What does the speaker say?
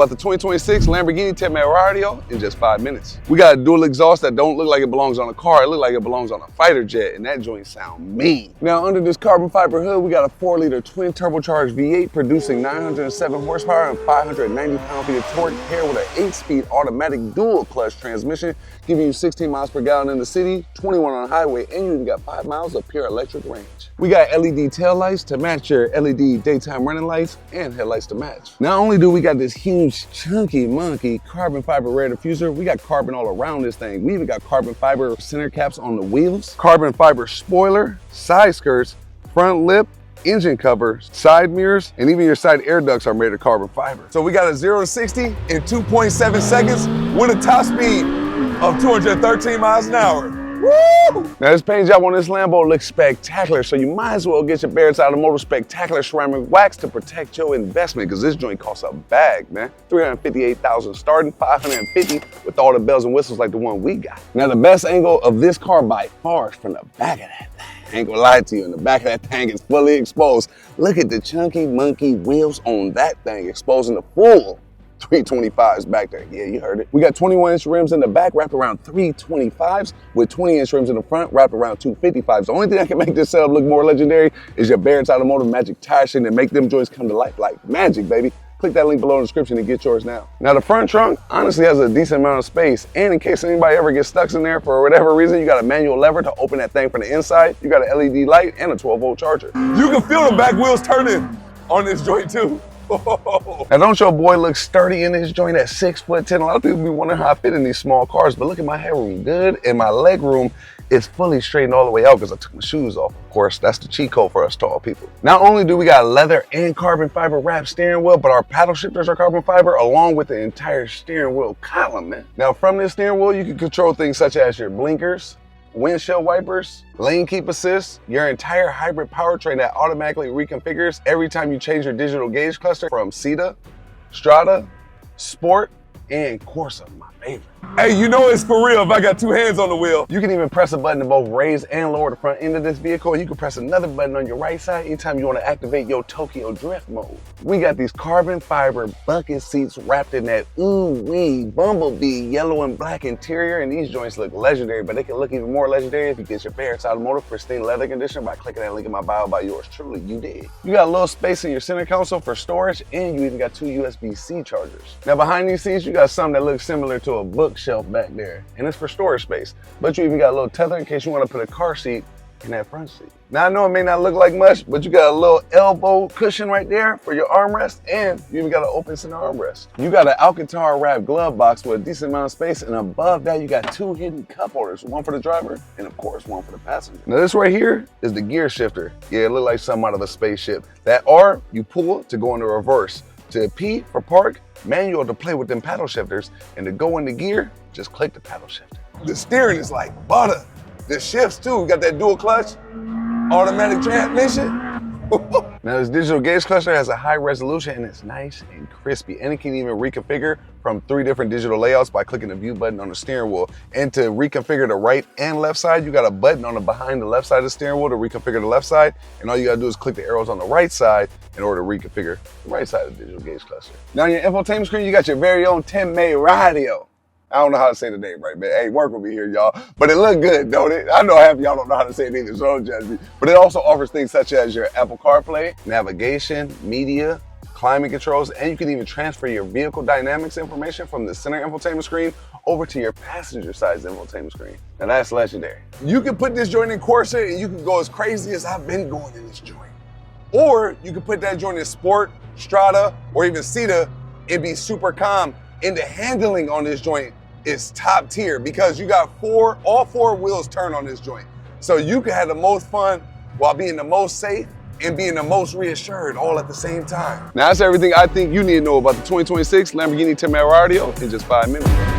about the 2026 Lamborghini Temerario in just 5 minutes. We got a dual exhaust that don't look like it belongs on a car. It look like it belongs on a fighter jet, and that joint sound mean. Now, under this carbon fiber hood, we got a 4-liter twin turbocharged V8 producing 907 horsepower and 590 pound-feet of torque, paired with an 8-speed automatic dual clutch transmission, giving you 16 miles per gallon in the city, 21 on the highway, and you even got 5 miles of pure electric range. We got LED tail lights to match your LED daytime running lights and headlights to match. Not only do we got this huge chunky monkey carbon fiber rear diffuser, we got carbon all around this thing. We even got carbon fiber center caps on the wheels, carbon fiber spoiler, side skirts, front lip, engine cover, side mirrors, and even your side air ducts are made of carbon fiber. So we got a 0 to 60 in 2.7 seconds with a top speed of 213 miles an hour. Woo! Now this paint job on this Lambo looks spectacular, so you might as well get your Barrett's Automotive Spectacular Ceramic Wax to protect your investment, because this joint costs a bag, man. $358,000 starting, $550 with all the bells and whistles like the one we got. Now the best angle of this car by far is from the back of that thing. I ain't gonna lie to you, and the back of that thing is fully exposed. Look at the chunky monkey wheels on that thing, exposing the full 325s back there. Yeah, you heard it. We got 21-inch rims in the back wrapped around 325s with 20-inch rims in the front wrapped around 255s. The only thing that can make this setup look more legendary is your Barrett's Automotive Magic Tire Shade and make them joints come to life like magic, baby. Click that link below in the description and get yours now. Now the front trunk honestly has a decent amount of space, and in case anybody ever gets stuck in there for whatever reason, you got a manual lever to open that thing from the inside. You got an LED light and a 12-volt charger. You can feel the back wheels turning on this joint too. Now don't your boy look sturdy in this joint at 6'10"? A lot of people be wondering how I fit in these small cars, but look at my headroom, good, and my leg room is fully straightened all the way out because I took my shoes off. Of course, that's the cheat code for us tall people. Not only do we got leather and carbon fiber wrapped steering wheel, but our paddle shifters are carbon fiber along with the entire steering wheel column, man. Now from this steering wheel, you can control things such as your blinkers, windshield wipers, lane keep assist, your entire hybrid powertrain that automatically reconfigures every time you change your digital gauge cluster from CETA, Strata, Sport, and Corsa, my favorite. Hey, you know it's for real if I got 2 hands on the wheel. You can even press a button to both raise and lower the front end of this vehicle. You can press another button on your right side anytime you want to activate your Tokyo Drift mode. We got these carbon fiber bucket seats wrapped in that ooh-wee bumblebee yellow and black interior, and these joints look legendary, but they can look even more legendary if you get your Barrett's Automotive pristine leather condition by clicking that link in my bio by yours truly. You did. You got a little space in your center console for storage, and you even got 2 USB-C chargers. Now behind these seats, you got something that looks similar to a bookshelf back there, and it's for storage space, but you even got a little tether in case you want to put a car seat in that front seat. Now I know it may not look like much, but you got a little elbow cushion right there for your armrest, and you even got an open center armrest. You got an Alcantara wrapped glove box with a decent amount of space, and above that you got 2 hidden cup holders, one for the driver and of course one for the passenger. Now this right here is the gear shifter. Yeah, it looked like something out of a spaceship. That R you pull to go into reverse, to P for park, manual to play with them paddle shifters, and to go into gear, just click the paddle shifter. The steering is like butter. The shifts too, we got that dual clutch, automatic transmission. Now this digital gauge cluster has a high resolution and it's nice and crispy, and it can even reconfigure from 3 different digital layouts by clicking the view button on the steering wheel. And to reconfigure the right and left side, you got a button on the behind the left side of the steering wheel to reconfigure the left side, and all you gotta do is click the arrows on the right side in order to reconfigure the right side of the digital gauge cluster. Now on your infotainment screen, you got your very own Temerario. I don't know how to say the name right, man. Hey, work with me here, y'all. But it look good, don't it? I know half of y'all don't know how to say it either, so don't judge me. But it also offers things such as your Apple CarPlay, navigation, media, climate controls, and you can even transfer your vehicle dynamics information from the center infotainment screen over to your passenger side infotainment screen. Now that's legendary. You can put this joint in Corsa and you can go as crazy as I've been going in this joint. Or you can put that joint in Sport, Strata, or even CETA and be super calm. And the handling on this joint is top tier because you got all four wheels turn on this joint. So you can have the most fun while being the most safe and being the most reassured all at the same time. Now that's everything I think you need to know about the 2026 Lamborghini Temerario in just 5 minutes.